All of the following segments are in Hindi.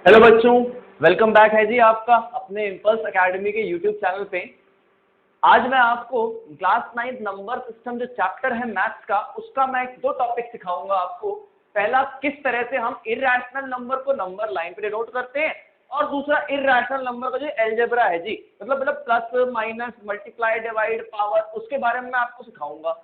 हेलो बच्चों, वेलकम बैक है जी आपका अपने इम्पल्स एकेडमी के यूट्यूब चैनल पे। आज मैं आपको क्लास 9 नंबर सिस्टम जो चैप्टर है मैथ्स का, उसका मैं दो टॉपिक सिखाऊंगा आपको। पहला, किस तरह से हम इर्रेशनल नंबर को नंबर लाइन पे डिनोट करते हैं, और दूसरा इर्रेशनल नंबर का जो अलजेब्रा है जी, मतलब plus minus multiply divide power, उसके बारे में मैं आपको सिखाऊंगा।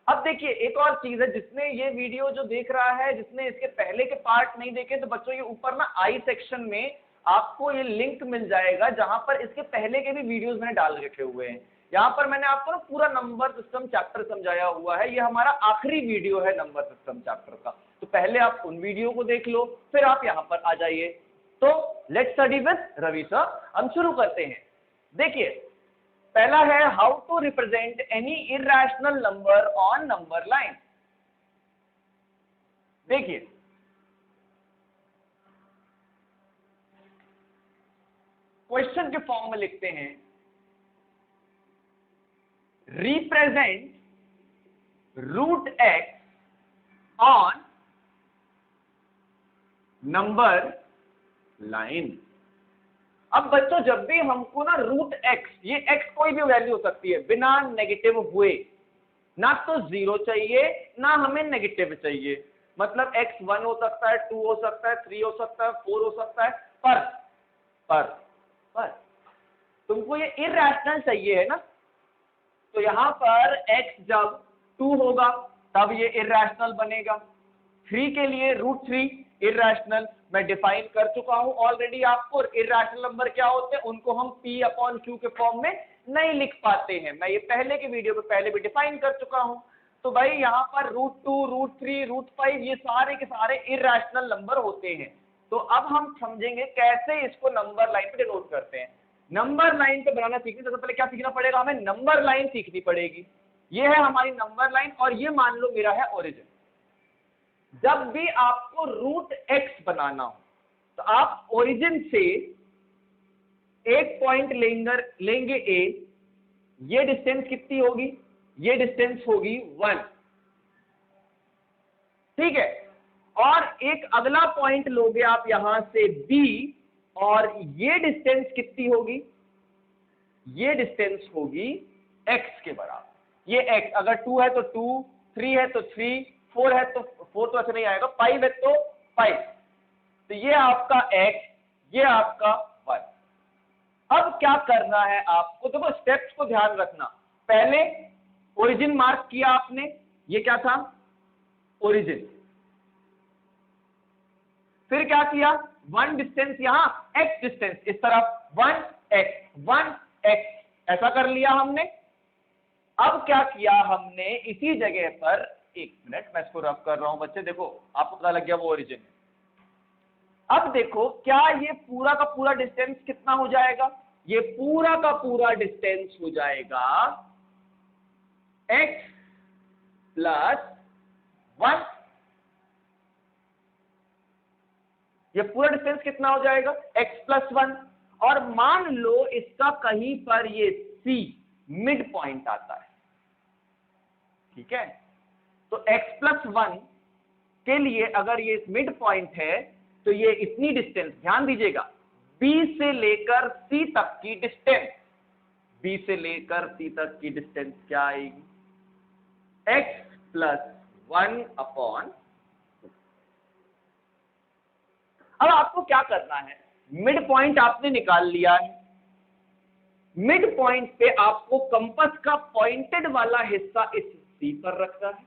अब देखिए, एक और चीज है, जिसने ये वीडियो जो देख रहा है, जिसने इसके पहले के पार्ट नहीं देखे, तो बच्चों ये ऊपर ना आई सेक्शन में आपको ये लिंक मिल जाएगा, जहां पर इसके पहले के भी वीडियोस मैंने डाल रखे हुए हैं। यहाँ पर मैंने आपको ना पूरा नंबर सिस्टम चैप्टर समझाया हुआ है। ये हमारा आखिरी वीडियो है नंबर सिस्टम चैप्टर का, तो पहले आप उन वीडियो को देख लो, फिर आप यहाँ पर आ जाइए। तो let's study with Ravi sir. हम शुरू करते हैं। देखिए, पहला है how to represent any irrational number on number line. देखिए, क्वेश्चन के फॉर्म में लिखते हैं, represent root x on number line. अब बच्चों, जब भी हमको ना रूट एक्स, ये एक्स कोई भी वैल्यू हो सकती है बिना नेगेटिव हुए, ना तो जीरो चाहिए ना हमें नेगेटिव चाहिए, मतलब एक्स 1 हो सकता है, 2 हो सकता है, 3 हो सकता है, 4 हो सकता है, पर पर तुमको ये इर्रेशनल चाहिए है ना, तो यहां पर x जब 2 होगा तब ये इर्रेशनल बनेगा। 3 के लिए √3 इर्रेशनल मैं डिफाइन कर चुका हूं ऑलरेडी आपको। इर्रेशनल नंबर क्या होते हैं, उनको हम p/q के फॉर्म में नहीं लिख पाते हैं, मैं ये पहले के वीडियो में पहले भी डिफाइन कर चुका हूं। तो भाई यहाँ पर √2 √3 √5 ये सारे के सारे इर्रेशनल नंबर होते हैं। तो अब हम समझेंगे कैसे इसको नंबर लाइन पे डिनोट करते हैं। नंबर लाइन पे बनाना सीखने से सबसे पहले क्या सीखना पड़ेगा, हमें नंबर लाइन सीखनी पड़ेगी। ये है हमारी नंबर लाइन, और ये मान लो मेरा है ओरिजिन। जब भी आपको रूट एक्स बनाना हो, तो आप ओरिजिन से एक पॉइंट लेंगे ए, ये डिस्टेंस कितनी होगी, ये डिस्टेंस होगी 1, ठीक है। और एक अगला पॉइंट लोगे आप यहां से बी, और ये डिस्टेंस कितनी होगी, ये डिस्टेंस होगी x के बराबर। ये x अगर 2 है तो 2, 3 है तो 3, 4 है तो 4 तो ऐसे नहीं आएगा, 5 है तो 5। तो ये आपका x, ये आपका y। अब क्या करना है आपको, देखो स्टेप्स को ध्यान रखना। पहले ओरिजिन मार्क किया आपने, ये क्या था, ओरिजिन। फिर क्या किया, 1 डिस्टेंस यहां, x डिस्टेंस इस तरफ, 1x ऐसा कर लिया हमने। अब क्या किया हमने, इसी जगह पर, एक मिनट मैं इसको रब कर रहा हूं बच्चे, देखो आपको पता लग गया वो ओरिजिन है। अब देखो, क्या ये पूरा का पूरा डिस्टेंस कितना हो जाएगा, ये पूरा का पूरा डिस्टेंस हो जाएगा x + 1। ये पूरा डिस्टेंस कितना हो जाएगा, x + 1। और मान लो इसका कहीं पर ये c मिड पॉइंट आता है, ठीक है। तो x + 1 के लिए अगर ये मिड पॉइंट है, तो ये इतनी डिस्टेंस, ध्यान दीजिएगा, b से लेकर c तक की डिस्टेंस, b से लेकर c तक की डिस्टेंस क्या आएगी, x + 1/। अब आपको क्या करना है, मिड पॉइंट आपने निकाल लिया है। मिड पॉइंट पे आपको कंपास का पॉइंटेड वाला हिस्सा इस C पर रखना है,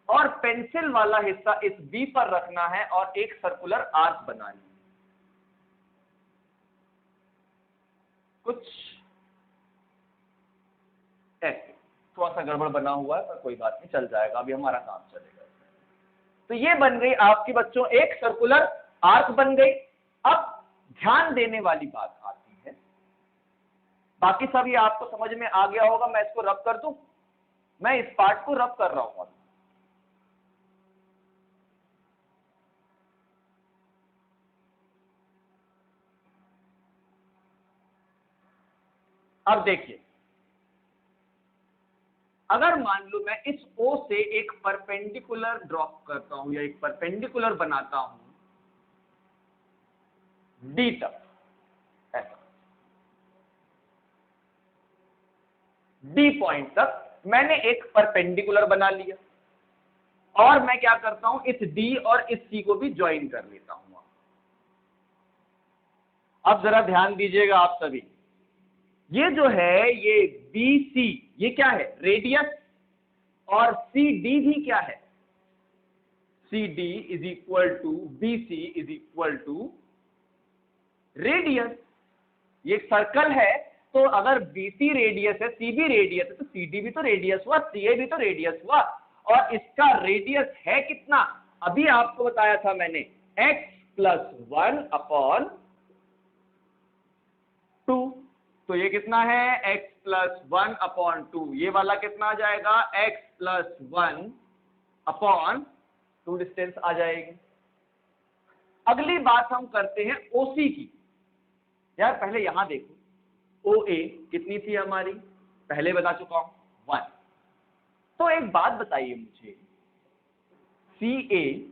और पेंसिल वाला हिस्सा इस B पर रखना है, और एक सर्कुलर आर्क बनानी है। कुछ ऐसे थोड़ा सा गड़बड़ बना हुआ है, पर कोई बात नहीं, चल जाएगा, अभी हमारा काम चलेगा। तो ये बन गई आपकी बच्चों एक सर्कुलर आर्क बन गई। अब ध्यान देने वाली बात आती है, बाकी सब ये आपको समझ में आ गया होगा, मैं इसको रब कर दूं, मैं इस पार्ट को रब कर रहा हूं। अब देखिए, अगर मान लो मैं इस O से एक परपेंडिकुलर ड्रॉप करता हूं, या एक परपेंडिकुलर बनाता हूं, डी तक, डी पॉइंट तक मैंने एक परपेंडिकुलर बना लिया और मैं क्या करता हूं, इस डी और इस सी को भी ज्वाइन कर लेता हूं। अब जरा ध्यान दीजिएगा आप सभी, ये जो है ये बी सी ये क्या है, रेडियस, और सी डी भी क्या है, C D is equal to B C is equal to radius. ये एक सर्कल है, तो अगर बी सी रेडियस है, सी भी रेडियस है, तो सी डी भी तो रेडियस हुआ, सी ए भी तो रेडियस हुआ, और इसका रेडियस है कितना, अभी आपको बताया था मैंने, x+1/2। तो ये कितना है, x+1/2, ये वाला कितना आ जाएगा, x+1/2 डिस्टेंस आ जाएगी। अगली बात हम करते हैं ओसी की। यार पहले यहां देखो, ओ ए कितनी थी हमारी, पहले बता चुका हूं, 1। तो एक बात बताइए मुझे, सी ए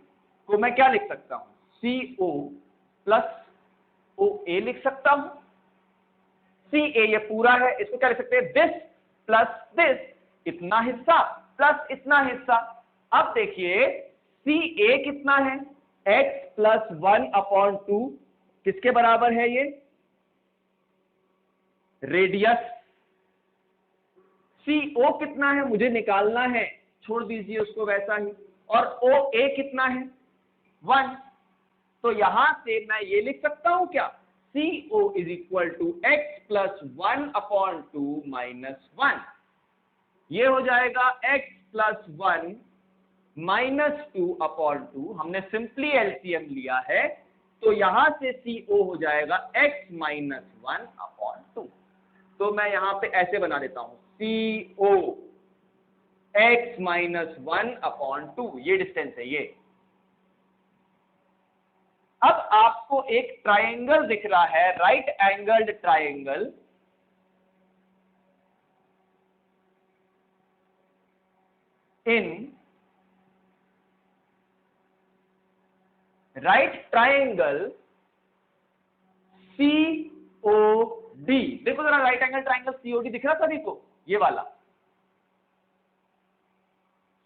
को मैं क्या लिख सकता हूं, सी ओ प्लस ओ ए लिख सकता हूं। सी ए ये पूरा है, इसको क्या लिख सकते हैं, दिस प्लस दिस, इतना हिस्सा प्लस इतना हिस्सा। अब देखिए सी ए कितना है, x+1/2, किसके बराबर है ये, रेडियस। सी ओ कितना है मुझे निकालना है, छोड़ दीजिए उसको वैसा ही, और ओ ए कितना है, 1। तो यहां से मैं ये लिख सकता हूं क्या, C O is equal to x+1/2 - 1। ये हो जाएगा x+1 - 2/2, हमने सिंपली एलसीएम लिया है, तो यहां से CO हो जाएगा x-1/2। तो मैं यहां पे ऐसे बना देता हूं, CO x-1/2, ये डिस्टेंस है ये। अब आपको एक ट्रायंगल दिख रहा है, right angled triangle, in right triangle COD। देखो जरा राइट एंगल ट्रायंगल COD दिख रहा सभी को, ये वाला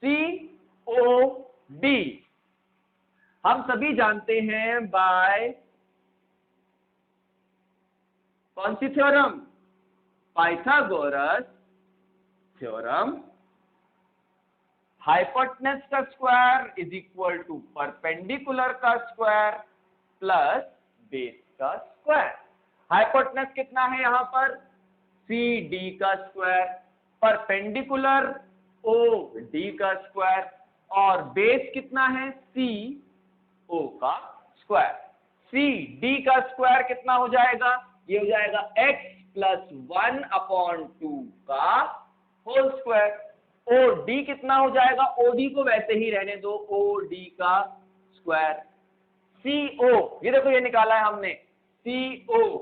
COD हम सभी जानते हैं बाय कौन सी थ्योरम, पाइथागोरस थ्योरम, हाइपोटेनस का square is equal to perpendicular का स्क्वायर प्लस बेस का स्क्वायर। हाइपोटेनस कितना है यहां पर, CD का स्क्वायर, परपेंडिकुलर OD का स्क्वायर, और बेस कितना है, CO का स्क्वायर। CD का स्क्वायर कितना हो जाएगा, ये हो जाएगा x+1/2 का होल स्क्वायर। OD कितना हो जाएगा, OD को वैसे ही रहने दो, OD का स्क्वायर। CO ये देखो ये निकाला है हमने, CO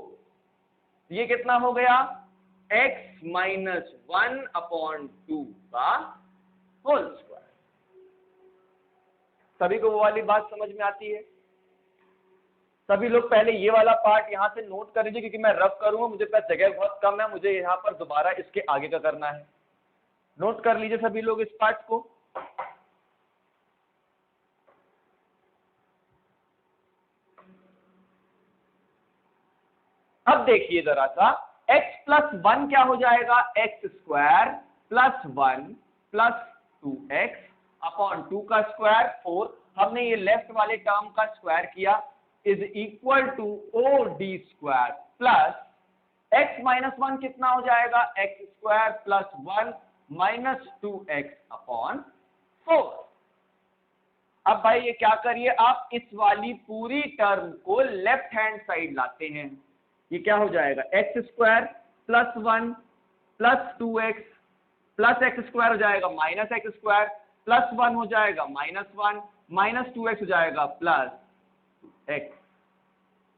ये कितना हो गया, x-1/2 का होल स्क्वायर। सभी को वो वाली बात समझ में आती है? सभी लोग पहले ये वाला पार्ट यहां से नोट कर लीजिए, क्योंकि मैं रफ करूंगा, मुझे पास जगह बहुत कम है, मुझे यहां पर दोबारा इसके आगे का करना है। नोट कर लीजिए सभी लोग इस पार्ट को। अब देखिए जरा सा, x+1 क्या हो जाएगा, x² + 1 + 2x/2 का स्क्वायर 4। हमने ये लेफ्ट वाले टर्म का स्क्वायर किया, is equal to OD² plus x-1 कितना हो जाएगा, x² + 1 - 2x/4। अब भाई ये क्या करिए, आप इस वाली पूरी टर्म को लेफ्ट हैंड साइड लाते हैं, ये क्या हो जाएगा, x² + 1 + 2x प्लस x² हो जाएगा -x² + 1 हो जाएगा -1 - 2x हो जाएगा प्लस x,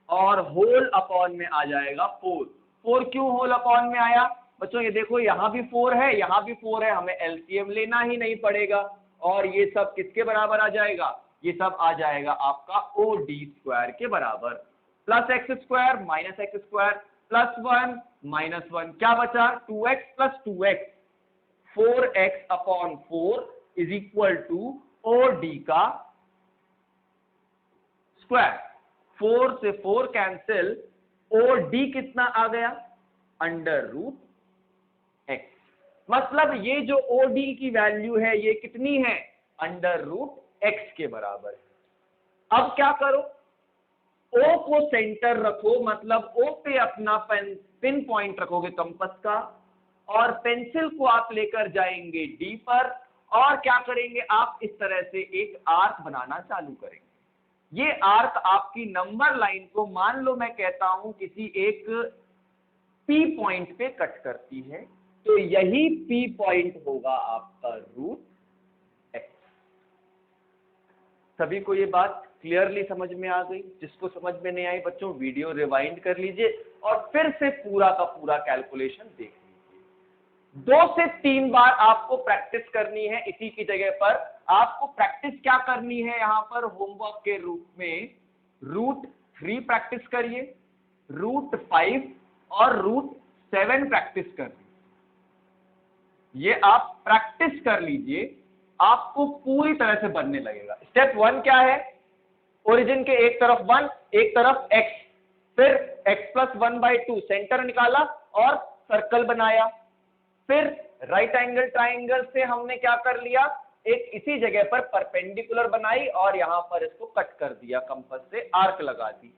और होल अपॉन में आ जाएगा 4। 4 क्यों होल अपॉन में आया बच्चों, ये देखो यहां भी 4 है, यहां भी 4 है, हमें एलसीएम लेना ही नहीं पड़ेगा, और ये सब किसके बराबर आ जाएगा, ये सब आ जाएगा आपका OD² के बराबर। Plus x square minus x square plus 1 minus 1, क्या बचा 2x plus 2x, 4x upon 4 is equal to और डी का स्क्वायर। 4 से 4 कैंसिल, और डी कितना आ गया अंडर रूट एक्स। मतलब ये जो ओडी की वैल्यू है ये कितनी है अंडर रूट एक्स के बराबर है। अब क्या करो, ओ को सेंटर रखो, मतलब ओ पे अपना पिन पॉइंट रखोगे कंपास का, और पेंसिल को आप लेकर जाएंगे डी पर, और क्या करेंगे आप इस तरह से एक आर्क बनाना चालू करेंगे। ये आर्क आपकी नंबर लाइन को, मान लो मैं कहता हूं किसी एक पी पॉइंट पे कट करती है, तो यही पी पॉइंट होगा आपका रूट एक्स। सभी को ये बात क्लियरली समझ में आ गई? जिसको समझ में नहीं आई बच्चों वीडियो रिवाइंड कर लीजिए और फिर से पूरा का पूरा कैलकुलेशन देख लीजिए। 2 से 3 बार आपको प्रैक्टिस करनी है इसी की जगह पर। आपको प्रैक्टिस क्या करनी है यहां पर होमवर्क के रूप में, रूट 3 प्रैक्टिस करिए, रूट 5 और रूट 7 प्रैक्टिस करिए। ये आप प्रैक्टिस कर लीजिए, आपको पूरी तरह से बनने लगेगा। स्टेप 1 क्या है, ओरिजिन के एक तरफ 1 एक तरफ x, फिर x प्लस 1/2 सेंटर निकाला और सर्कल बनाया। फिर राइट एंगल ट्राइंगल से हमने क्या कर लिया, एक इसी जगह पर परपेंडिकुलर बनाई और यहां पर इसको कट कर दिया, कंपास से आर्क लगा दी,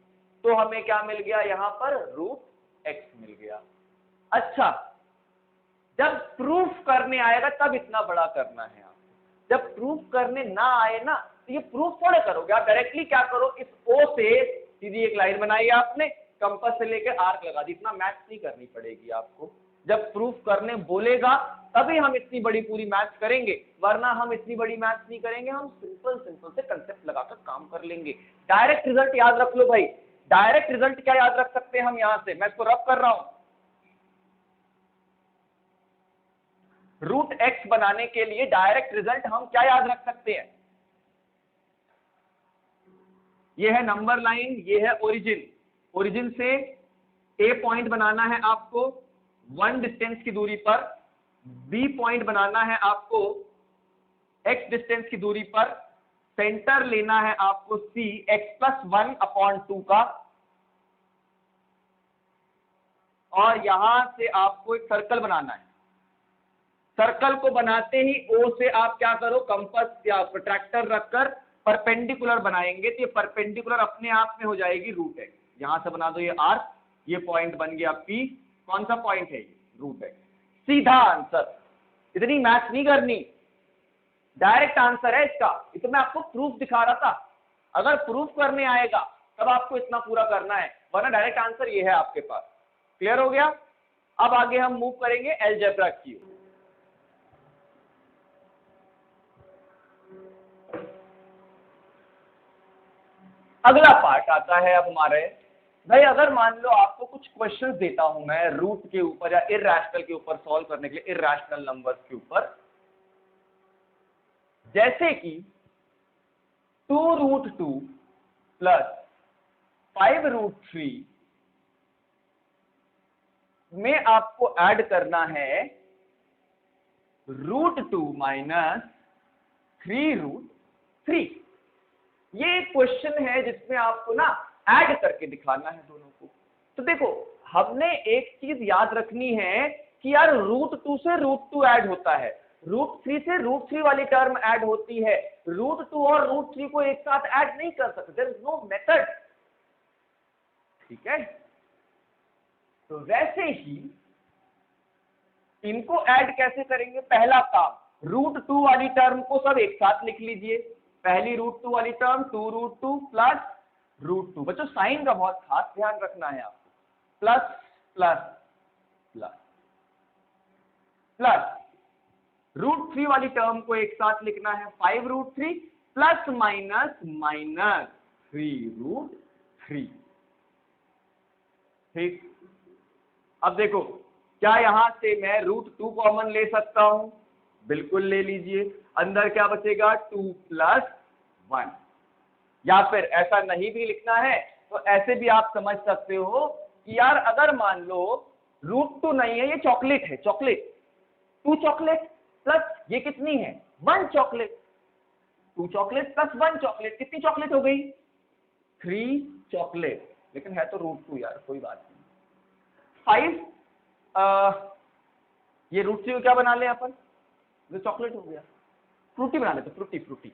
तो हमें क्या मिल गया यहां पर रूट x मिल गया। अच्छा, जब प्रूफ करने आएगा तब इतना बड़ा करना है आपको। जब प्रूफ करने ना आए ना, तो ये प्रूफ थोड़े करोगे आप, डायरेक्टली क्या करो, इस ओ से सीधी एक लाइन बनाई आपने, कंपास से लेकर आर्क लगा दी, इतना मैथ्स नहीं करनी पड़ेगी आपको। जब प्रूफ करने बोलेगा तभी हम इतनी बड़ी पूरी मैथ्स करेंगे, वरना हम इतनी बड़ी मैथ्स नहीं करेंगे, हम सिंपल से कंसेप्ट लगाकर काम कर लेंगे। डायरेक्ट रिजल्ट याद रख लो भाई, डायरेक्ट रिजल्ट क्या याद रख सकते हैं हम यहां से, मैं इसको रब कर रहा हूं। रूट एक्स बनाने के लिए डायरेक्ट रिजल्ट हम क्या याद रख सकते हैं, ये है नंबर लाइन, ये है ओरिजिन, ओरिजिन से ए पॉइंट बनाना है आपको 1 डिस्टेंस की दूरी पर, बी पॉइंट बनाना है आपको x डिस्टेंस की दूरी पर, सेंटर लेना है आपको c x प्लस 1/2 का, और यहां से आपको एक सर्कल बनाना है। सर्कल को बनाते ही ओ से आप क्या करो, कंपास या प्रोट्रैक्टर रखकर परपेंडिकुलर बनाएंगे, तो ये परपेंडिकुलर अपने आप में हो जाएगी रूट एक्स। यहां से बना दो ये आर्क, ये पॉइंट बन गया P, कौन सा पॉइंट है ये, रूट एक्स। सीधा आंसर, इतनी मैथ्स नहीं करनी, डायरेक्ट आंसर है इसका। ये तो मैं आपको प्रूफ दिखा रहा था, अगर प्रूफ करने आएगा तब आपको इतना पूरा करना है, वरना डायरेक्ट आंसर ये है आपके पास। क्लियर हो गया? अब आगे हम मूव करेंगे अलजेब्रा की ओर। अगला पार्ट आता है अब हमारे, भाई अगर मान लो आपको कुछ क्वेश्चंस देता हूं मैं रूट के ऊपर या इररेशनल के ऊपर सॉल्व करने के लिए, इररेशनल नंबर्स के ऊपर, जैसे कि 2√2 प्लस 5√3 में आपको ऐड करना है √2 माइनस 3√3। ये एक क्वेश्चन है जिसमें आपको ना ऐड करके दिखाना है दोनों को। तो देखो, हमने एक चीज याद रखनी है कि यार √2 से √2 ऐड होता है, √3 से √3 वाली टर्म ऐड होती है, √2 और √3 को एक साथ ऐड नहीं कर सकते, देयर इज नो मेथड। ठीक है, तो वैसे ही इनको ऐड कैसे करेंगे, पहला काम √2 वाली टर्म को सब एक साथ लिख लीजिए। पहली √2 वाली टर्म 2√2 प्लस √2, बच्चों साइन का बहुत खास ध्यान रखना है आपको, प्लस प्लस प्लस प्लस √3 वाली टर्म को एक साथ लिखना है 5√3 प्लस माइनस माइनस 3√3। ठीक, अब देखो क्या यहां से मैं √2 कॉमन ले सकता हूं, बिल्कुल ले लीजिए, अंदर क्या बचेगा 2 + 1, या फिर ऐसा नहीं भी लिखना है तो ऐसे भी आप समझ सकते हो कि यार अगर मान लो √2 नहीं है, ये चॉकलेट है, चॉकलेट 2 चॉकलेट प्लस ये कितनी है 1 चॉकलेट, 2 चॉकलेट प्लस 1 चॉकलेट, कितनी चॉकलेट हो गई 3 चॉकलेट, लेकिन है तो √2 यार, कोई बात नहीं। 5 ये √3 को क्या बना ले अपन, जो चॉकलेट हो गया फ्रूटी बना लेते, फ्रूटी फ्रूटी।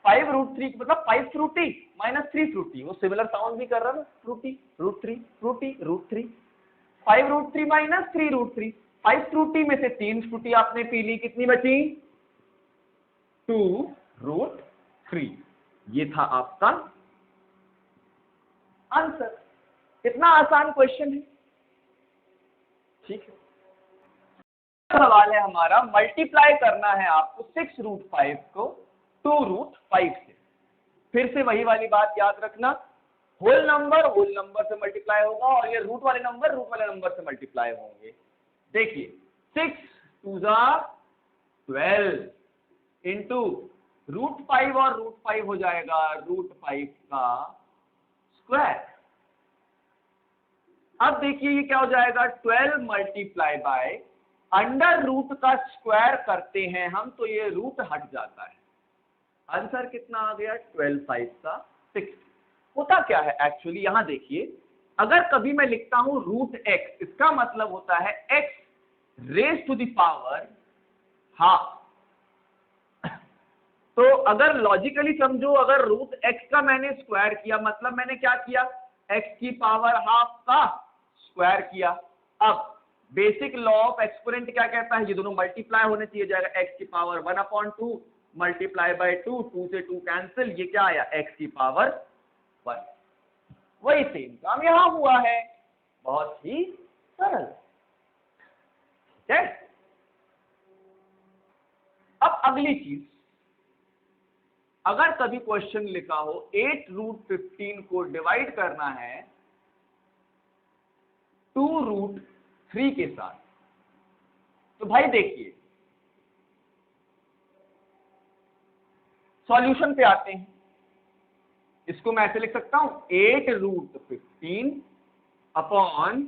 5√3 मतलब 5 फ्रूटी माइनस 3 फ्रूटी, वो सिमिलर साउंड भी कर रहा है ना, फ्रूटी √3 फ्रूटी √3, 5√3 माइनस 3√3, 5 फ्रूटी में से 3 फ्रूटी आपने पी ली, कितनी बची 2√3। ये था आपका आंसर। कितना आसान क्वेश्चन है, ठीक है। सवाल है हमारा, मल्टीप्लाई करना है आपको 6√5 को 2√5 से। फिर से वही वाली बात याद रखना, होल नंबर से मल्टीप्लाई होगा और ये रूट वाले नंबर से मल्टीप्लाई होंगे। देखिए 6 2 12 इंटू √5 और √5 हो जाएगा √5 का स्क्वायर। अब देखिए ये क्या हो जाएगा 12 मल्टीप्लाई बाय अंडर रूट का स्क्वायर करते हैं हम, तो ये रूट हट जाता है। आंसर कितना आ गया 12 5 का 60। होता क्या है एक्चुअली, यहां देखिए, अगर कभी मैं लिखता हूं √x, इसका मतलब होता है x raise to the power half. तो अगर लॉजिकली समझो, अगर √x का मैंने स्क्वायर किया, मतलब मैंने क्या किया, x की पावर हाफ का स्क्वायर किया। अब बेसिक लॉ ऑफ एक्सपोनेंट क्या कहता है, ये दोनों मल्टीप्लाई होने चाहिए, जाएगा x की पावर 1/2 मल्टीप्लाई बाय 2, 2 से 2 कैंसिल, ये क्या आया x की पावर 1। वही सेम काम यहां हुआ है, बहुत ही सरल, ठीक है। अब अगली चीज, अगर कभी क्वेश्चन लिखा हो 8√15 को डिवाइड करना है 2√3 के साथ, तो भाई देखिए सॉल्यूशन पे आते हैं। इसको मैं ऐसे लिख सकता हूं 8√15 अपॉन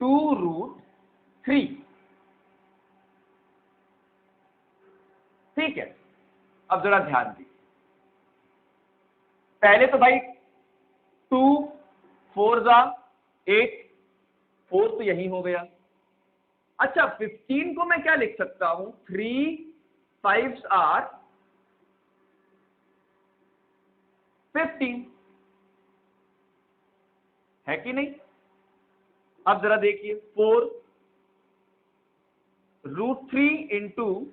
2√3, ठीक है। अब जरा ध्यान दी, पहले तो भाई 2 4 8, 4 तो यही हो गया। अच्छा 15 को मैं क्या लिख सकता हूं, 3 5 are 15, है कि नहीं। अब जरा देखिए 4√3 इंटू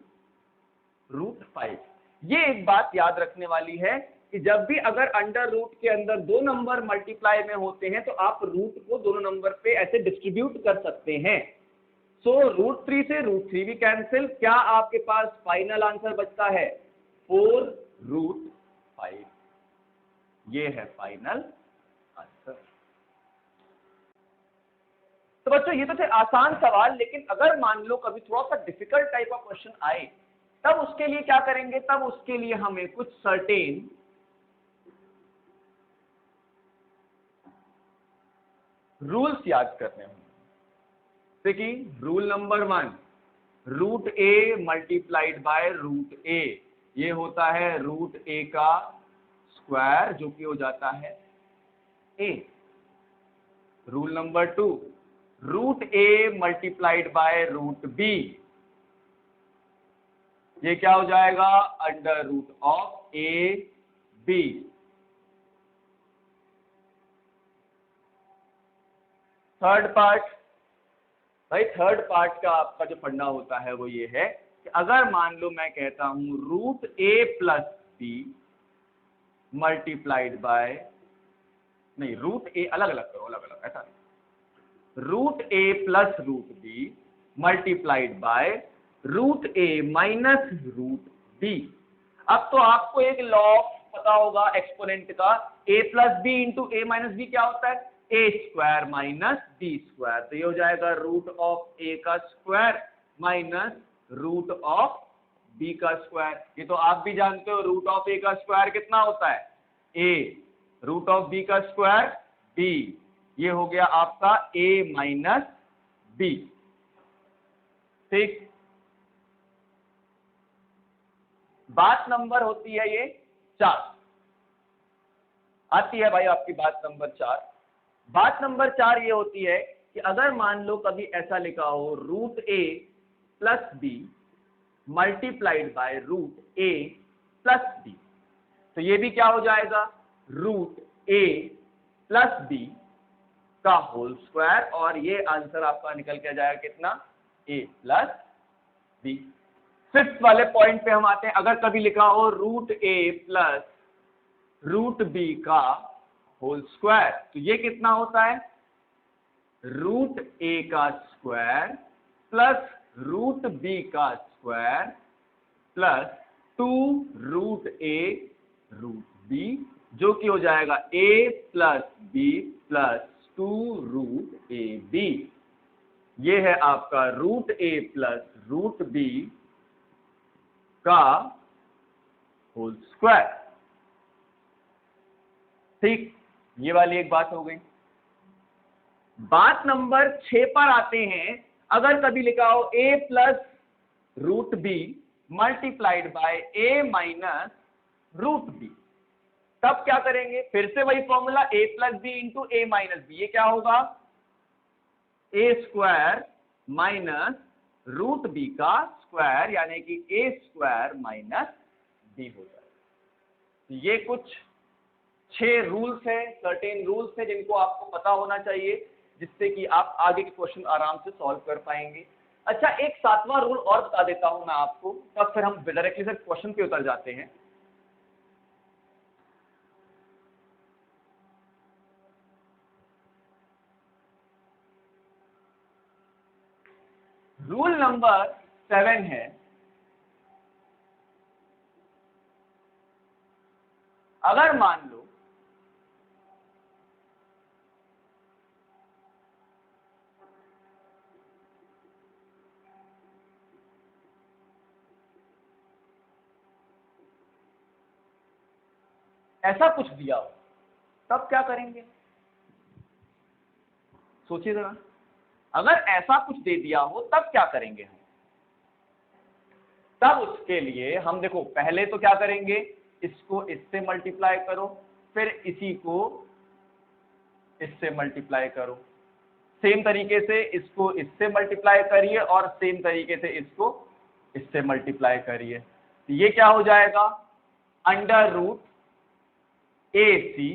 √5। ये एक बात याद रखने वाली है कि जब भी अगर अंडर रूट के अंदर दो नंबर मल्टीप्लाई में होते हैं तो आप रूट को दोनों नंबर पे ऐसे डिस्ट्रीब्यूट कर सकते हैं। सो √3 से √3 भी कैंसिल, क्या आपके पास फाइनल आंसर बचता है 4√5। ये है फाइनल आंसर। तो बच्चों ये तो थे आसान सवाल, लेकिन अगर मान लो कभी थोड़ा सा डिफिकल्ट टाइप ऑफ क्वेश्चन आए, तब उसके लिए क्या करेंगे, तब उसके लिए हमें कुछ सर्टेन रूल्स याद करने होंगे। देखिए rule number 1, √a multiplied by √a, ये होता है √a का स्क्वायर, जो कि हो जाता है a। Rule number 2, √a multiplied by √b, ये क्या हो जाएगा under root of a b। Third part, भाई थर्ड पार्ट का आपका जो पढ़ना होता है वो ये है कि अगर मान लो मैं कहता हूं √a plus b multiplied by, नहीं √a अलग अलग करो, अलग अलग ऐसा √a plus √b multiplied by √a minus √b। अब तो आपको एक लॉ पता होगा एक्सपोनेंट का, a plus b into a minus b क्या होता है a square minus b square. तो ये हो जाएगा रूट ऑफ a का square minus root of b का स्क्वायर। ये तो आप भी जानते हो रूट ऑफ a का स्क्वायर कितना होता है a, रूट ऑफ बी का स्क्वायर बी, ये हो गया आपका a माइनस बी। ठीक, बात नंबर होती है ये 4, आती है भाई आपकी बात नंबर 4। बात नंबर 4 ये होती है कि अगर मान लो कभी ऐसा लिखा हो root A plus B multiplied by root A plus B, तो ये भी क्या हो जाएगा, रूट ए प्लस बी का होल स्क्वायर, और ये आंसर आपका निकल के जाएगा कितना, ए प्लस बी। फिफ्थ वाले पॉइंट पे हम आते हैं, अगर कभी लिखा हो root A plus root B का होल स्क्वायर, तो ये कितना होता है, रूट ए का स्क्वायर प्लस रूट बी का square plus 2 root A root B, जो कि हो जाएगा a plus B plus 2 root A B. ये है आपका root A plus root B का होल स्क्वायर। ठीक, ये वाली एक बात हो गई। बात नंबर 6 पर आते हैं, अगर कभी लिखा हो a plus root B multiplied by a minus root B, तब क्या करेंगे, फिर से वही formula a plus B into A minus B, ये क्या होगा, A square minus root B का स्क्वायर, यानी कि ए स्क्वायर माइनस बी हो जाएगा। ये कुछ 6 रूल्स है, सर्टेन रूल्स है जिनको आपको पता होना चाहिए, जिससे कि आप आगे के क्वेश्चन आराम से सॉल्व कर पाएंगे। अच्छा, एक 7वां रूल और बता देता हूं मैं आपको, तब फिर हम डायरेक्टली से क्वेश्चन पे उतर जाते हैं। रूल नंबर 7 है, अगर मान लो ऐसा कुछ दिया हो, तब क्या करेंगे, सोचिए जरा। अगर ऐसा कुछ दे दिया हो तब क्या करेंगे हम, तब उसके लिए हम देखो पहले तो क्या करेंगे, इसको इससे मल्टीप्लाई करो, फिर इसी को इससे मल्टीप्लाई करो, सेम तरीके से इसको इससे मल्टीप्लाई करिए और सेम तरीके से इसको इससे मल्टीप्लाई करिए, तो ये क्या हो जाएगा, under root A C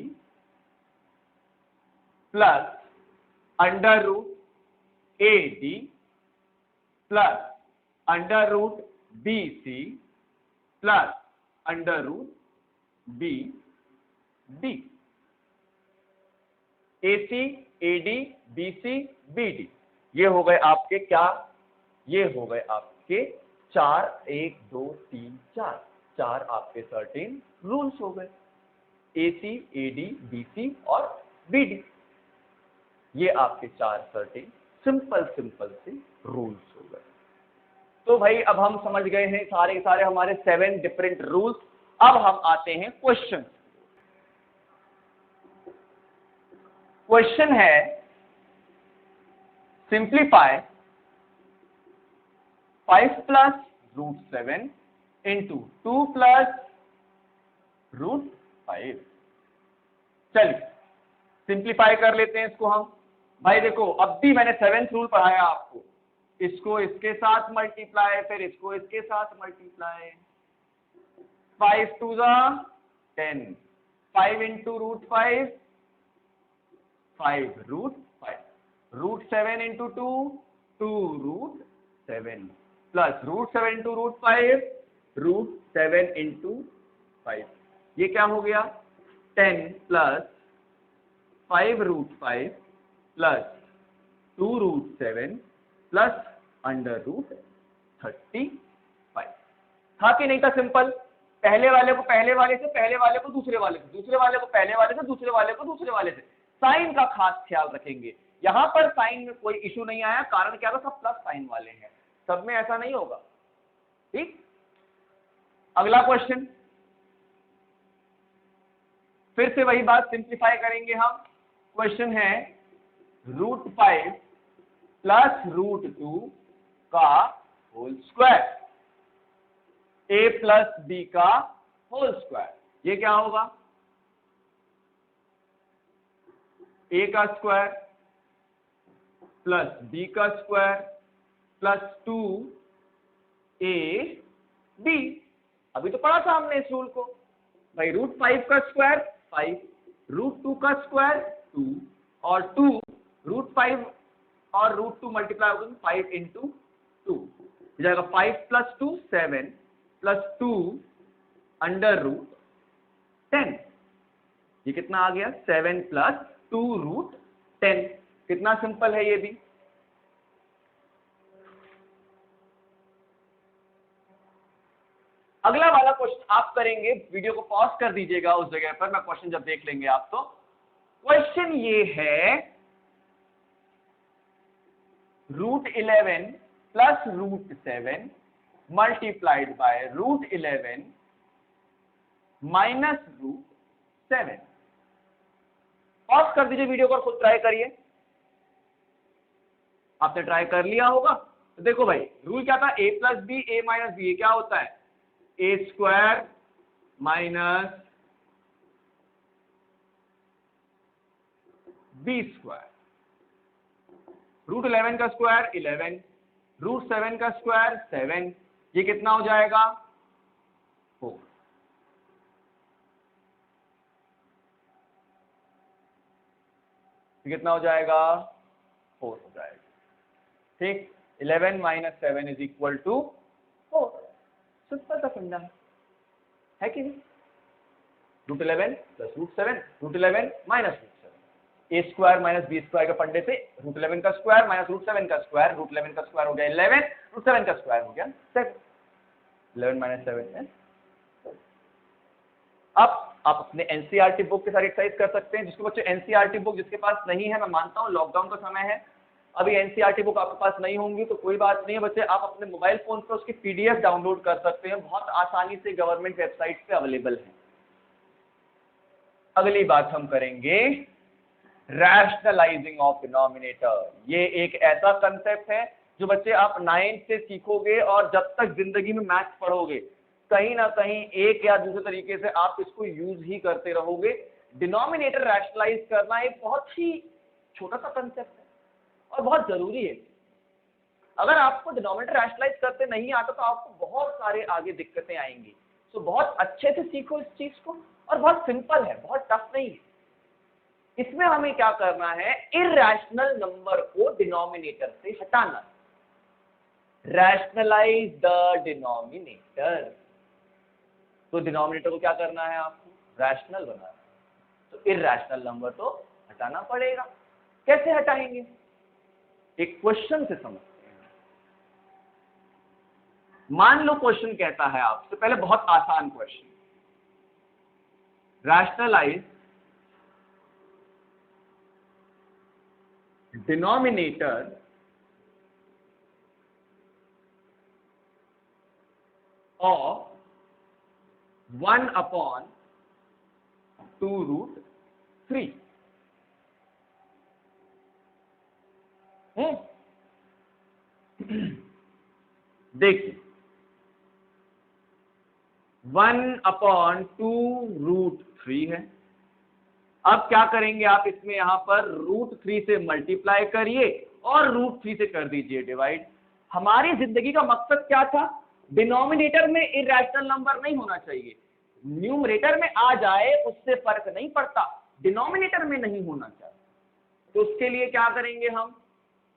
plus under root A D plus under root B C plus under root B D. A C A D B C B D, ये हो गए आपके क्या, ये हो गए आपके 4 1 2 3 4, 4 आपके सर्टेन रूल्स हो गए, ए सी ए डी बी सी और बी डी, ये आपके 4 सर्टेन सिंपल से रूल्स हो गए। तो भाई अब हम समझ गए हैं सारे के सारे हमारे 7 डिफरेंट रूल्स। अब हम आते हैं क्वेश्चन। क्वेश्चन है simplify 5 plus root 7 into 2 plus root 5। चलिए सिंप्लीफाई कर लेते हैं इसको हम। भाई देखो अब भी मैंने 7th रूल पढ़ाया आपको, इसको इसके साथ मल्टीप्लाई, फिर इसको इसके साथ multiply, 5 2 10, 5 into root 5 5 root 5, root 7 into 2 2 root 7 plus root 7 into root 5 root 7 into 5, ये क्या हो गया 10 plus 5 root 5 plus 2 root 7 plus under root 35। था कि नहीं था सिंपल, पहले वाले को पहले वाले से, पहले वाले को दूसरे वाले से, दूसरे वाले को पहले वाले से, दूसरे वाले को दूसरे वाले से। साइन का खास ख्याल रखेंगे, यहां पर साइन में कोई इशू नहीं आया, कारण क्या था, सब प्लस साइन वाले हैं, सब में ऐसा नहीं होगा। ठीक, अगला क्वेश्चन, फिर से वही बात सिंप्लीफाई करेंगे हम। क्वेश्चन है √5 प्लस √2 का whole square, a plus b का होल स्क्वायर। ये क्या होगा? a का स्क्वायर प्लस b का स्क्वायर प्लस 2ab। अभी तो पढ़ा था हमने इस रूल को भाई, √5 का स्क्वायर 5, √2 का स्क्वायर 2 और 2 √5 और √2 मल्टीप्लाई होगा 5 इंटू 2 हो जाएगा 5 प्लस 2 7 प्लस 2 √10। ये कितना आ गया? 7 प्लस 2 √10। कितना सिंपल है ये भी। अगला वाला क्वेश्चन आप करेंगे, वीडियो को पॉज कर दीजिएगा उस जगह पर, मैं क्वेश्चन जब देख लेंगे आप तो। क्वेश्चन ये है √11 plus √7 multiplied by √11 minus √7। Pause कर दीजिए वीडियो को और खुद ट्राई करिए। आपने ट्राई कर लिया होगा तो देखो भाई, रूल क्या था? a plus B A minus B. क्या होता है? a square minus B square. √11 का स्क्वायर 11, √7 का स्क्वायर 7। ये कितना हो जाएगा? 4। ये कितना हो जाएगा? 4 हो जाएगा। ठीक, 11 minus 7 is equal to 4। Simple सा फंडा है कि नहीं? √11 plus √7, √11 minus √7, a square minus B square के फंडे से √11 का स्क्वायर माइनस √7 का स्क्वायर, √11 का स्क्वायर हो गया 11, √7 का स्क्वायर हो गया 7, 11 माइनस 7 है। अब आप अपने एनसीईआरटी बुक के साथ एक्सरसाइज कर सकते हैं। जिसके बच्चे एनसीईआरटी बुक जिसके पास नहीं है, मैं मानता हूं लॉकडाउन का समय है, अभी एनसीईआरटी बुक आपके पास नहीं होंगी तो कोई बात नहीं है बच्चे, आप अपने मोबाइल फोन पर उसकी पीडीएफ डाउनलोड कर सकते हैं, बहुत आसानी से गवर्नमेंट वेबसाइट पे अवेलेबल है। अगली बात हम करेंगे रैशनलाइजिंग ऑफ डिनोमिनेटर। ये एक ऐसा कंसेप्ट है जो बच्चे आप 9th से सीखोगे और जब तक जिंदगी में मैथ्स पढ़ोगे कहीं ना कहीं एक या दूसरे तरीके से आप इसको यूज ही करते रहोगे। डिनोमिनेटर रैशनलाइज करना एक बहुत ही छोटा सा कंसेप्ट है और बहुत जरूरी है। अगर आपको डिनोमिनेटर रैशनलाइज करते नहीं आता तो आपको बहुत सारे आगे दिक्कतें आएंगी। तो बहुत अच्छे से सीखो इस चीज को, और बहुत सिंपल है, बहुत टफ नहीं है। इसमें हमें क्या करना है? इरैशनल नंबर को डिनोमिनेटर से हटाना। Rationalize the denominator. तो डिनोमिनेटर को क्या करना है? आपको रैशनल बनाना है। तो इरैशनल नंबर तो हटाना पड़ेगा। कैसे हटाएंगे? एक क्वेश्चन से समझते हैं। मान लो क्वेश्चन कहता है आपसे, पहले बहुत आसान क्वेश्चन, रैशनलाइज डिनोमिनेटर ऑफ 1/2√3। देखिए 1/2√3 है। अब क्या करेंगे आप? इसमें यहां पर √3 से मल्टीप्लाई करिए और √3 से कर दीजिए डिवाइड। हमारी जिंदगी का मकसद क्या था? डिनोमिनेटर में इरैशनल नंबर नहीं होना चाहिए, न्यूमरेटर में आ जाए उससे फर्क नहीं पड़ता, डिनोमिनेटर में नहीं होना चाहिए। तो उसके लिए क्या करेंगे हम?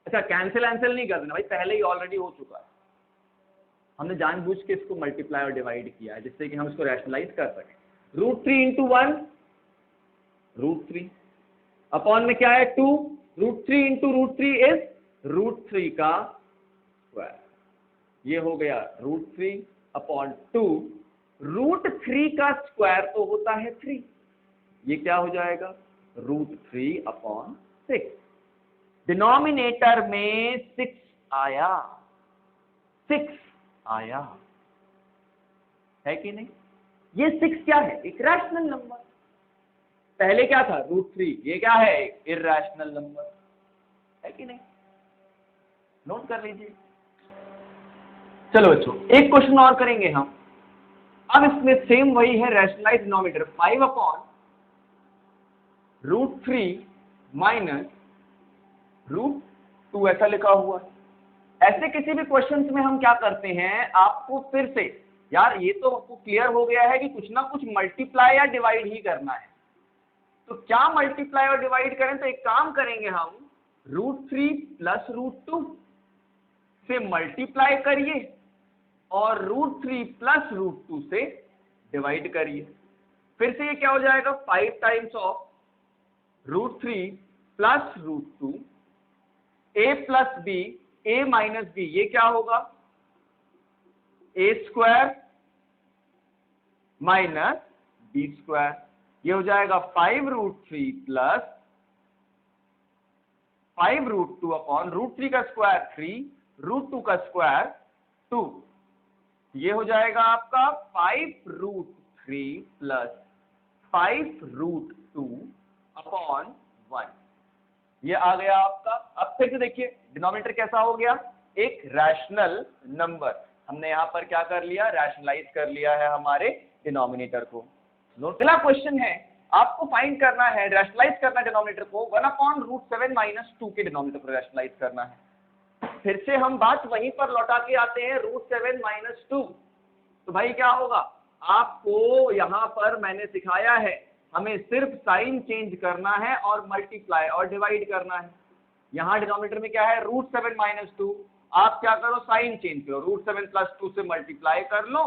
अच्छा, कैंसिल नहीं कर देना भाई, पहले ही ऑलरेडी हो चुका है। हमने जानबूझ के इसको मल्टीप्लाई और डिवाइड किया है जिससे कि हम इसको रैशनलाइज कर सकें। √3 इंटू 1 √3 अपॉन में क्या है 2, √3 इंटू √3 इज √3 का स्क्वायर। ये हो गया √3 अपॉन 2, √3 का स्क्वायर तो होता है 3, ये क्या हो जाएगा? √3 अपॉन 6। डिनोमिनेटर में 6 आया, 6 आया है कि नहीं? ये 6 क्या है? एक रैशनल नंबर। पहले क्या था √3, ये क्या है इर्रेशनल नंबर है कि नहीं, नोट कर लीजिए। चलो बच्चों एक क्वेश्चन और करेंगे हम। अब इसमें सेम वही है, रैशनलाइज डिनोमिनेटर 5/√3 माइनस √2 ऐसा लिखा हुआ है। ऐसे किसी भी क्वेश्चंस में हम क्या करते हैं, आपको फिर से यार ये तो आपको क्लियर हो गया है कि कुछ ना कुछ मल्टीप्लाई या डिवाइड ही करना है, तो क्या मल्टीप्लाई और डिवाइड करें, तो एक काम करेंगे हम √3 प्लस √2 से मल्टीप्लाई करिए और √3 प्लस √2 से डिवाइड करिए। फिर से ये क्या हो जाएगा 5 times of √3 plus √2 a plus B a minus B, ये क्या होगा a² माइनस b², ये हो जाएगा 5√3 प्लस 5√2 अपॉन √3 का स्क्वायर 3, √2 का स्क्वायर 2, ये हो जाएगा आपका 5√3 प्लस 5√2 अपॉन 1, ये आ गया आपका। अब फिर से देखिए डिनोमिनेटर कैसा हो गया, एक रैशनल नंबर, हमने यहां पर क्या कर लिया, रैशनलाइज कर लिया है हमारे डिनोमिनेटर को। अगला क्वेश्चन है, आपको फाइंड करना है, रैशनलाइज करना है डिनोमिनेटर को 1/√7 माइनस 2 के डिनोमिनेटर को रैशनलाइज करना है। फिर से हम बात वहीं पर लौटा के आते हैं √7 माइनस 2, तो भाई क्या होगा, आपको यहां पर मैंने सिखाया है हमें सिर्फ साइन चेंज करना है और मल्टीप्लाई और डिवाइड करना है। यहां डिनोमिनेटर में क्या है √7 माइनस 2, आप क्या करो साइन चेंज करो, √7 प्लस 2 से मल्टीप्लाई कर लो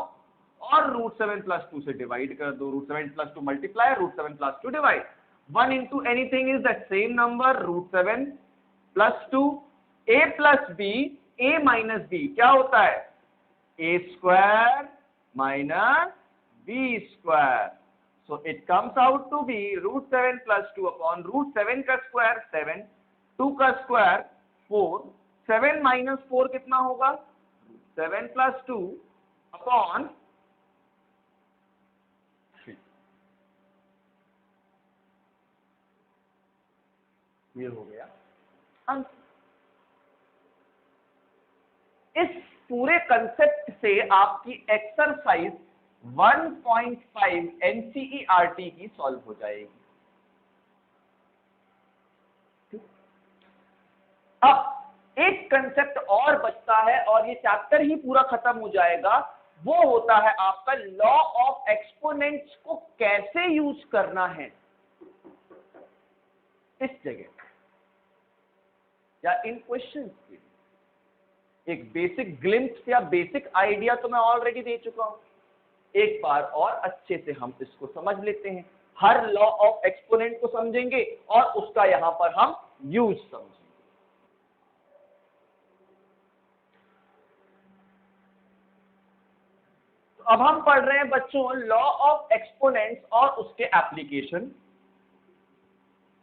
और √7 प्लस 2 से डिवाइड कर दो, √7 plus 2 multiply, √7 plus 2 divide, 1 into anything is that same number, √7 plus 2, a plus b, a minus b क्या होता है a² minus b², so it comes out to be √7 plus 2 upon √7 का स्क्वायर 7, 2 का स्क्वायर 4, 7 माइनस 4 कितना होगा 7 प्लस 2 अपॉन 3, ये हो गया आंसर। इस पूरे कंसेप्ट से आपकी एक्सरसाइज 1.5 NCERT की सॉल्व हो जाएगी। अब एक कंसेप्ट और बचता है और ये चैप्टर ही पूरा खत्म हो जाएगा, वो होता है आपका लॉ ऑफ एक्सपोनेंट्स को कैसे यूज करना है इस जगह या इन क्वेश्चंस के लिए। एक बेसिक ग्लिम्प्स या बेसिक आइडिया तो मैं ऑलरेडी दे चुका हूं, एक बार और अच्छे से हम इसको समझ लेते हैं, हर लॉ ऑफ एक्सपोनेंट को समझेंगे और उसका यहां पर हम यूज समझेंगे। तो अब हम पढ़ रहे हैं बच्चों लॉ ऑफ एक्सपोनेंट्स और उसके एप्लीकेशन।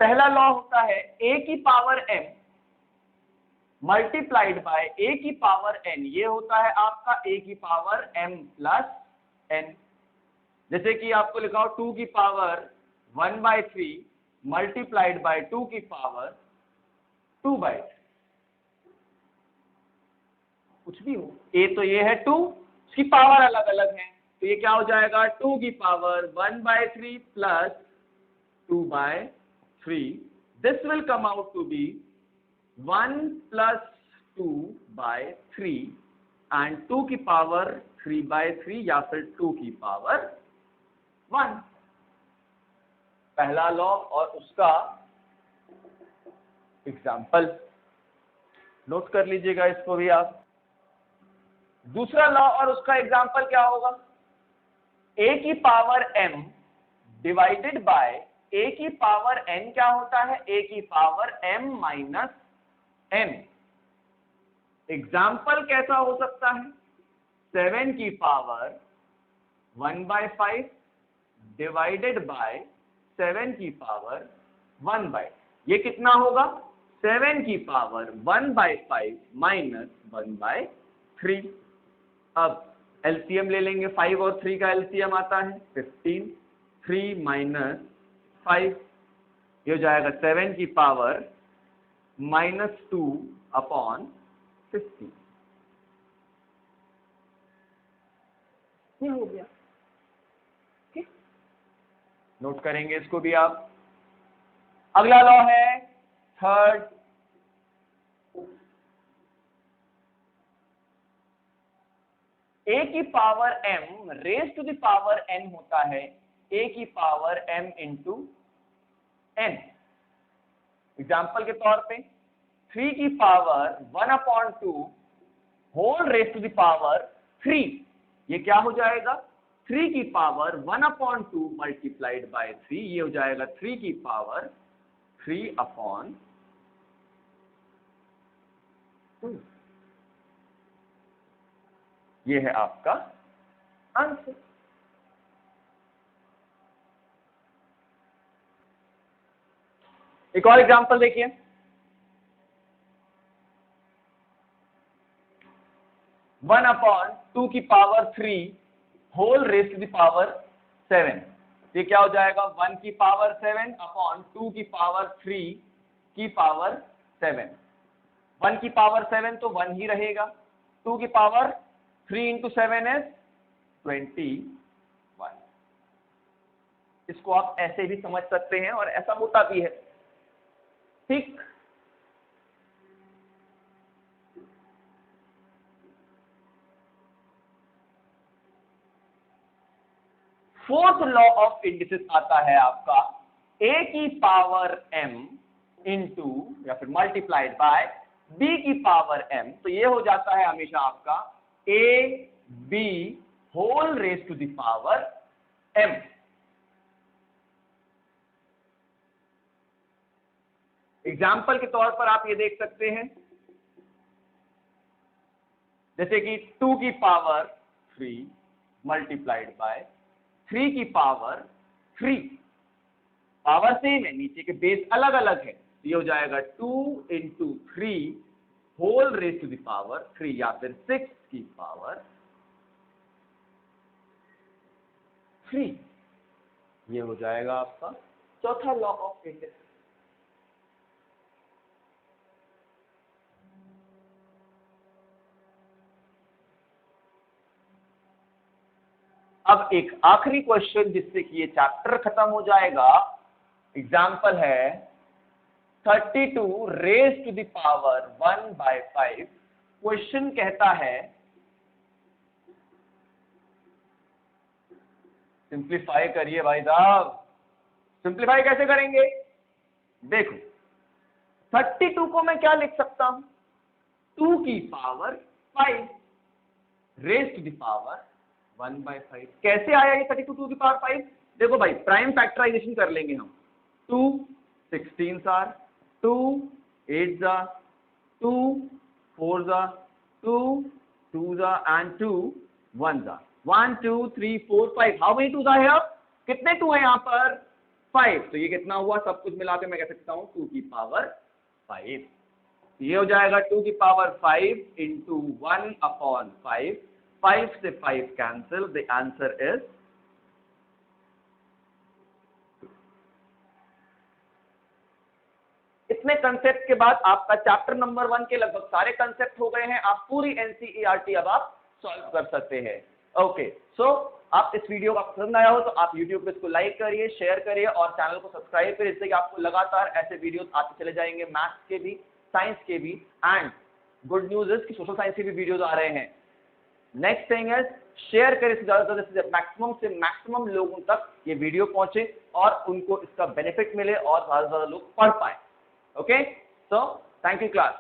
पहला लॉ होता है a की power m multiplied by a की पावर n, ये होता है आपका a की पावर m प्लस n। जैसे कि आपको लिखा हो 2 की पावर 1/3 मल्टीप्लाइड बाय 2 की पावर 2/3, कुछ भी हो, a तो ये है 2, उसकी पावर अलग अलग है, तो ये क्या हो जाएगा 2 की power 1/3 plus 2/3, this will come out to be 1 plus 2/3 and 2 की पावर 3/3 या फिर 2 की पावर 1। पहला लॉ और उसका एग्जाम्पल नोट कर लीजिएगा इसको भी आप। दूसरा लॉ और उसका एग्जाम्पल क्या होगा, a की power m divided by a की पावर n क्या होता है a की power m minus n। Example कैसा हो सकता है 7 की पावर 1/5 डिवाइडेड बाय 7 की पावर 1/, ये कितना होगा 7 की पावर 1/5 माइनस 1/3। अब एलसीएम ले लेंगे, 5 और 3 का एलसीएम आता है 15, 3 माइनस 5, ये हो जाएगा 7 की पावर -2/50। ये हो गया। ठीक, नोट करेंगे इसको भी आप। अगला लॉ है थर्ड, a की power m raise to the power n होता है a की power m into n। Example के तौर पे 3 की power 1/2 whole raise to the power 3, ये क्या हो जाएगा 3 की पावर 1/2 मल्टीप्लाइड बाय 3, ये हो जाएगा 3 की पावर 3/2। ये है आपका आंसर। एक और एग्जांपल देखिए, 1/2 की power 3 whole raise to the power 7, ये क्या हो जाएगा 1 की पावर 7/2 की पावर 3 की पावर 7। 1 की पावर 7 तो 1 ही रहेगा, 2 की पावर 3 इंटू 7 इज 21। इसको आप ऐसे भी समझ सकते हैं और ऐसा होता भी है। ठीक, फोर्थ लॉ ऑफ इंडिसेस आता है आपका a की पावर m इंटू या फिर मल्टीप्लाइड बाय b की पावर m, तो ये हो जाता है हमेशा आपका a b whole raise to the power m। Example के तौर पर आप ये देख सकते हैं, जैसे कि 2 की पावर 3 मल्टीप्लाइड बाय 3 की पावर 3, पावर सेम है, नीचे के बेस अलग अलग है, ये हो जाएगा 2 into 3 whole raise to the power 3 या फिर 6 की पावर 3। ये हो जाएगा आपका चौथा लॉ ऑफ इंडिसेस। अब एक आखिरी क्वेश्चन जिससे कि ये चैप्टर खत्म हो जाएगा। एग्जाम्पल है 32 raise to the power 1/5। Question कहता है सिंप्लीफाई करिए भाई साहब। सिंप्लीफाई कैसे करेंगे? देखो 32 को मैं क्या लिख सकता हूं, 2 की power 5 raise to the power 1/5। कैसे आया ये 32 2 की पावर 5? देखो भाई प्राइम फैक्टराइजेशन कर लेंगे हम। 2 16 आर, 2 8 जा, 2 4 जा, 2 2 जा एंड 2 1 जा। 1 2 3 4 5। हाउ मेनी 2 जा है? कितने 2 है यहाँ पर? 5। तो ये कितना हुआ? सब कुछ मिला के मैं कह सकता हूं 2 की पावर 5। ये हो जाएगा 2 की पावर 5 इंटू 1/5। 5 से 5 कैंसिल, द आंसर इज 2। इतने कंसेप्ट के बाद आपका चैप्टर नंबर 1 के लगभग सारे कंसेप्ट हो गए हैं। आप पूरी एनसीईआरटी अब आप सॉल्व कर सकते हैं। ओके, सो आप इस वीडियो का पसंद आया हो तो आप यूट्यूब पे इसको लाइक करिए, शेयर करिए और चैनल को सब्सक्राइब करिए, जिससे कि आपको लगातार ऐसे वीडियोस आते चले जाएंगे, मैथ्स के भी, साइंस के भी। एंड गुड न्यूज इज कि सोशल साइंस के भी वीडियोस आ रहे हैं। नेक्स्ट थिंग है शेयर करें ज्यादा से मैक्सिमम लोगों तक ये वीडियो पहुंचे और उनको इसका बेनिफिट मिले और ज्यादा से ज्यादा लोग पढ़ पाए। Okay, so thank you class.